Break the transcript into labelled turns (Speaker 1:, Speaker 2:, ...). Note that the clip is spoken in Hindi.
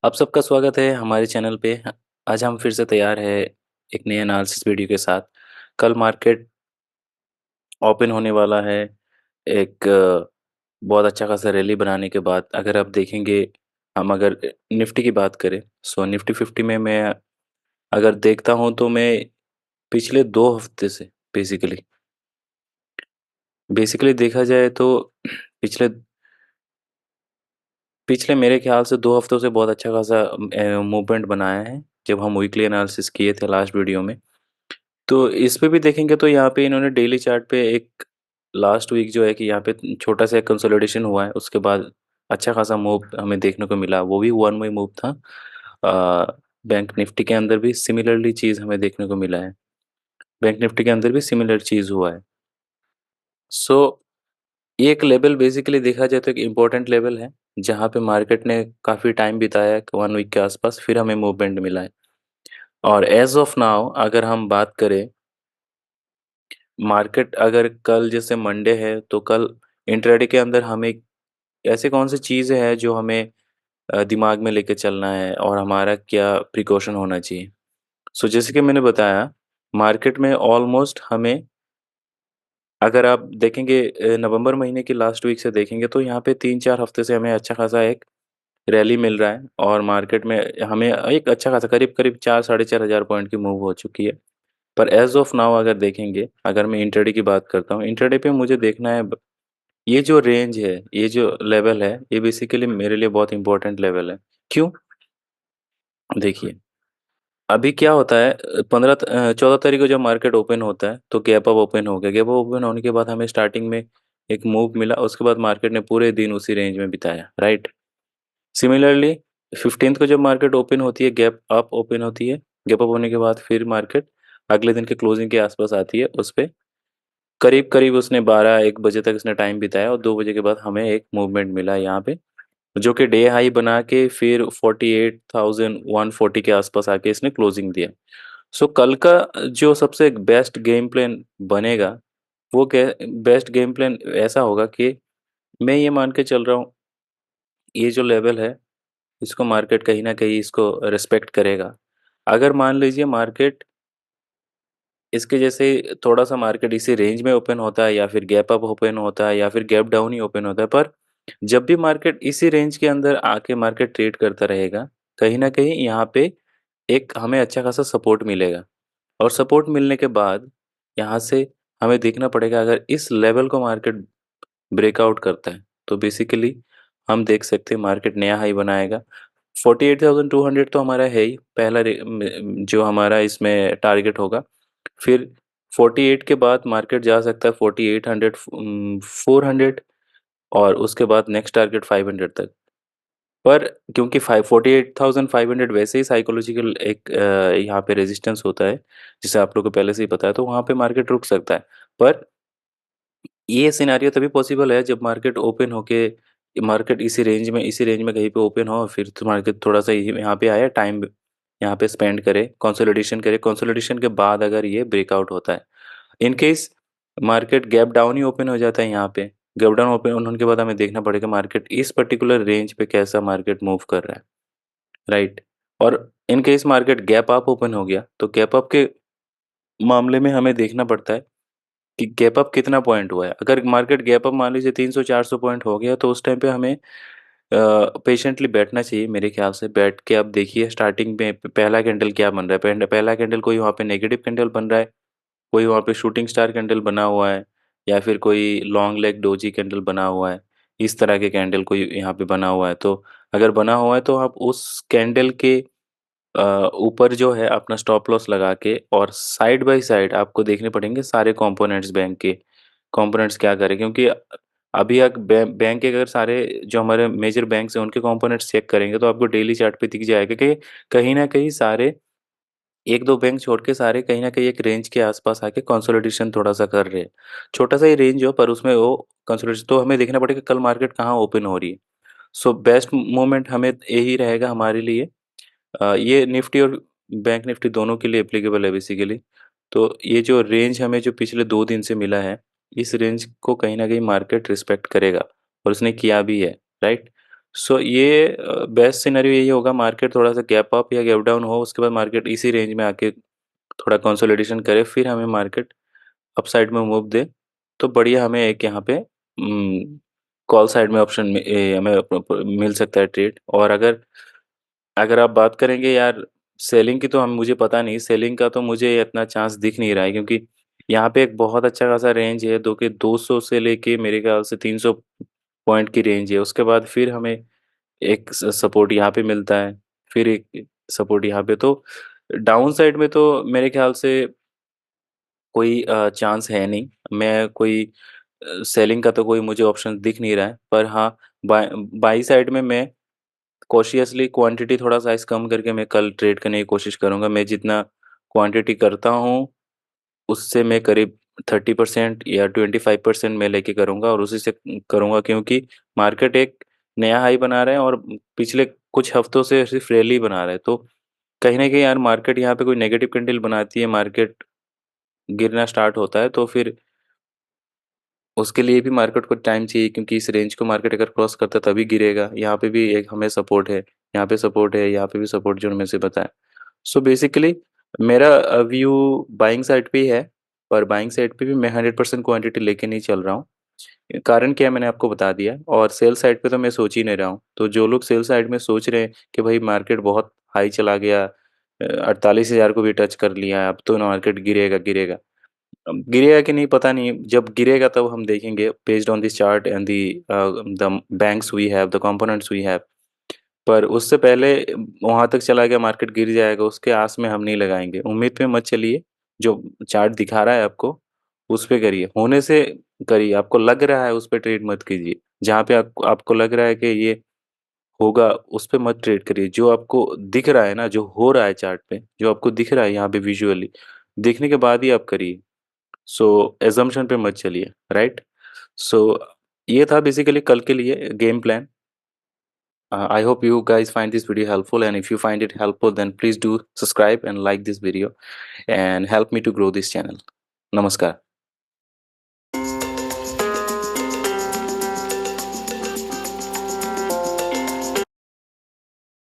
Speaker 1: आप सबका स्वागत है हमारे चैनल पे। आज हम फिर से तैयार है एक नए एनालिसिस वीडियो के साथ। कल मार्केट ओपन होने वाला है एक बहुत अच्छा खासा रैली बनाने के बाद। अगर आप देखेंगे, हम अगर निफ्टी की बात करें, सो निफ्टी 50 में मैं अगर देखता हूँ तो मैं पिछले 2 हफ्ते से बेसिकली बेसिकली देखा जाए तो पिछले पिछले मेरे ख्याल से 2 हफ्तों से बहुत अच्छा खासा मूवमेंट बनाया है, जब हम वीकली एनालिसिस किए थे लास्ट वीडियो में। तो इस पे भी देखेंगे तो यहाँ पे इन्होंने डेली चार्ट पे एक लास्ट वीक जो है कि यहाँ पे छोटा सा एक कंसोलिडेशन हुआ है, उसके बाद अच्छा खासा मूव हमें देखने को मिला, वो भी वन वे मूव था। बैंक निफ्टी के अंदर भी सिमिलरली चीज़ हमें देखने को मिला है। बैंक निफ्टी के अंदर भी सिमिलर चीज़ हुआ है। सो ये एक लेवल बेसिकली देखा जाए तो एक इम्पोर्टेंट लेवल है, जहाँ पे मार्केट ने काफ़ी टाइम बिताया है, 1 वीक के आसपास, फिर हमें मूवमेंट मिला है। और एज़ ऑफ नाउ अगर हम बात करें, मार्केट अगर कल जैसे मंडे है, तो कल इंट्राडे के अंदर हमें ऐसी कौन-सी चीज़ें हैं जो हमें दिमाग में लेके चलना है और हमारा क्या प्रिकॉशन होना चाहिए? सो जैसे कि मैंने बताया, मार्केट में ऑलमोस्ट हमें, अगर आप देखेंगे नवंबर महीने की लास्ट वीक से देखेंगे तो यहाँ पे 3-4 हफ्ते से हमें अच्छा खासा एक रैली मिल रहा है और मार्केट में हमें एक अच्छा खासा करीब-करीब 4 साढ़े 4 हज़ार पॉइंट की मूव हो चुकी है। पर ऐज़ ऑफ नाउ अगर देखेंगे, अगर मैं इंट्राडे की बात करता हूँ, इंट्राडे पे मुझे देखना है ये जो रेंज है, ये जो लेवल है, ये बेसिकली मेरे लिए बहुत इम्पोर्टेंट लेवल है। क्यों? देखिए, अभी क्या होता है, 14 तारीख को जब मार्केट ओपन होता है, तो गैप अप ओपन हो गया। गैप अप ओपन होने के बाद हमें स्टार्टिंग में एक मूव मिला, उसके बाद मार्केट ने पूरे दिन उसी रेंज में बिताया, राइट? सिमिलरली 15th को जब मार्केट ओपन होती है, गैप अप ओपन होती है, गैप अप होने के बाद फिर मार्केट अगले दिन के क्लोजिंग के आस-पास आती है, उसपे करीब-करीब उसने 12-1 बजे तक उसने टाइम बिताया और 2 बजे के बाद हमें एक मूवमेंट मिला यहाँ पे, जो कि डे हाई बना के फिर 48,140 के आसपास आके इसने क्लोजिंग दिया। सो कल का जो सबसे बेस्ट गेम प्लान बनेगा, वो क्या, बेस्ट गेम प्लान ऐसा होगा कि मैं ये मान के चल रहा हूँ, ये जो लेवल है, इसको मार्केट कहीं न कहीं इसको रिस्पेक्ट करेगा। अगर मान लीजिए मार्केट इसके जैसे थोड़ा-सा मार्केट इसी रेंज में ओपन होता है या फिर गैप अप ओपन होता है या फिर गैप डाउन ही ओपन होता है, पर जब भी मार्केट इसी रेंज के अंदर आके मार्केट ट्रेड करता रहेगा, कहीं न कहीं यहाँ पे एक हमें अच्छा खासा सपोर्ट मिलेगा और सपोर्ट मिलने के बाद यहाँ से हमें देखना पड़ेगा, अगर इस लेवल को मार्केट ब्रेकआउट करता है, तो बेसिकली हम देख सकते हैं मार्केट नया हाई बनाएगा। 48,200 तो हमारा है ही, पहला जो हमारा इसमें टारगेट होगा। फिर 48 के बाद मार्केट जा सकता है 4800, 400 और उसके बाद नेक्स्ट टारगेट 500 तक। पर क्योंकि 48,500 वैसे ही साइकोलॉजिकल एक यहाँ पे रेजिस्टेंस होता है, जिसे आप लोगों को पहले से ही पता है, तो वहाँ पे मार्केट रुक सकता है। पर ये सिनेरियो तभी पॉसिबल है जब मार्केट ओपन होके, मार्केट इसी रेंज में कहीं पे ओपन हो, फिर तो मार्केट थोड़ा-सा यहाँ पे आए, टाइम यहाँ पे स्पेंड करे, कंसोलिडेशन के बाद अगर ये ब्रेकआउट होता है। In case market gap down he open हो जाता है यहाँ पे, गैप डाउन ओपन होने के बाद हमें देखना पड़ेगा मार्केट इस पर्टिकुलर रेंज पे कैसा मार्केट मूव कर रहा है, राइट? और in case market gap up open हो गया, तो गैप अप के मामले में हमें देखना पड़ता है कि गैप अप कितना पॉइंट हुआ है। अगर मार्केट गैप अप मान लीजिए 300-400 पॉइंट हो गया, तो उस टाइम पे हमें पेशेंटली बैठना चाहिए मेरे ख्याल से। बैठ के आप देखिए स्टार्टिंग में पहला कैंडल क्या बन रहा है। पहला कैंडल कोई वहाँ पे नेगेटिव कैंडल बन रहा है, कोई वहाँ पे शूटिंग स्टार कैंडल बना हुआ है या फिर कोई लॉन्ग लेग डोजी कैंडल बना हुआ है। इस तरह के कैंडल कोई यहाँ पे बना हुआ है, तो अगर बना हुआ है तो आप उस कैंडल के ऊपर जो है अपना स्टॉप लॉस लगा के, और साइड बाय साइड आपको देखने पड़ेंगे सारे कंपोनेंट्स बैंक के, कंपोनेंट्स क्या करें, क्योंकि अभी बैंक के अगर सारे जो हमारे मेजर बैंक्स हैं उनके कंपोनेंट्स चेक करेंगे तो आपको डेली चार्ट पे दिख जाएगा कि कहीं न कहीं सारे, 1-2 बैंक छोड़ के सारे कहीं न कहीं एक रेंज के आस-पास आके कंसोलिडेशन थोड़ा-सा कर रहे हैं। छोटा-सा ही रेंज हो पर उसमें वो कंसोलिडेशन, तो हमें देखना पड़ेगा कल मार्केट कहाँ ओपन हो रही है। सो बेस्ट मोमेंट हमें यही रहेगा हमारे लिए। ये निफ्टी और बैंक निफ्टी दोनों के लिए एप्लीकेबल है बेसिकली। तो ये जो रेंज हमें जो पिछले 2 दिन से मिला है, इस रेंज को कहीं न कहीं मार्केट रिस्पेक्ट करेगा और उसने किया भी है, राइट? सो ये बेस्ट सिनेरियो यही होगा, मार्केट थोड़ा-सा गैप अप या गैप डाउन हो, उसके बाद मार्केट इसी रेंज में आके थोड़ा कंसोलिडेशन करे, फिर हमें मार्केट अपसाइड में मूव दे, तो बढ़िया हमें एक यहाँ पे कॉल साइड में ऑप्शन में हमें मिल सकता है ट्रेड। और अगर अगर आप बात करेंगे यार सेलिंग की, तो हम मुझे पता नहीं, सेलिंग का तो मुझे इतना चांस दिख नहीं रहा है, क्योंकि यहाँ पे एक बहुत अच्छा खासा रेंज है, 200 से लेके मेरे ख्याल से 300 पॉइंट की रेंज है। उसके बाद फिर हमें एक सपोर्ट यहाँ पे मिलता है, फिर एक सपोर्ट यहाँ पे। तो डाउन साइड में तो मेरे ख्याल से कोई चांस है नहीं। मैं कोई सेलिंग का तो कोई मुझे ऑप्शन दिख नहीं रहा है। पर हाँ, बाई साइड में मैं कॉशियसली क्वांटिटी थोड़ा साइज़ कम करके मैं कल ट्रेड करने की कोशिश करूँगा। मैं जितना क्वांटिटी करता हूँ, उससे मैं करीब 30% या 25% मैं लेके करूँगा, और उसी से करूँगा, क्योंकि मार्केट एक नया हाई बना रहा है और पिछले कुछ हफ्तों से सिर्फ रैली बना रहा है। तो कहीं न कहीं यार मार्केट यहाँ पे कोई नेगेटिव कैंडल बनाती है, मार्केट गिरना स्टार्ट होता है, तो फिर उसके लिए भी मार्केट को टाइम चाहिए, क्योंकि इस रेंज को मार्केट अगर क्रॉस करता है तभी गिरेगा। यहाँ पे भी एक हमें सपोर्ट है, यहाँ पे सपोर्ट है, यहाँ पे भी सपोर्ट जो मैंने से बताया। सो बेसिकली मेरा व्यू बाइंग साइड पे ही है, पर बाइंग साइड पे भी मैं 100% क्वांटिटी लेके नहीं चल रहा हूँ। कारण क्या है मैंने आपको बता दिया, और सेल साइड पे तो मैं सोच ही नहीं रहा हूँ। तो जो लोग सेल साइड में सोच रहे हैं कि भाई मार्केट बहुत हाई चला गया, 48,000 को भी टच कर लिया, अब तो मार्केट गिरेगा, गिरेगा। अब गिरेगा कि नहीं पता नहीं, जब गिरेगा तब हम देखेंगे based on this chart and the banks we have, the components we have. पर उससे पहले वहाँ तक चला गया मार्केट गिर जाएगा, उसके आस में हम नहीं लगाएँगे। उम्मीद पे मत चलिए, जो चार्ट दिखा रहा है आपको, उस पे करिए, होने से करिए, आपको लग रहा है उस पे ट्रेड मत कीजिए। जहाँ पे आपको आपको लग रहा है कि ये होगा, उस पे मत ट्रेड करिए। जो आपको दिख रहा है ना, जो हो रहा है चार्ट पे, जो आपको दिख रहा है यहाँ पे विज़ुअली, दिखने के बाद ही आप करिए। सो assumption पे मत चलिए, राइट? सो ये था बेसिकली कल के लिए game plan. I hope you guys find this video helpful, and if you find it helpful, then please do subscribe and like this video and help me to grow this channel. Namaskar.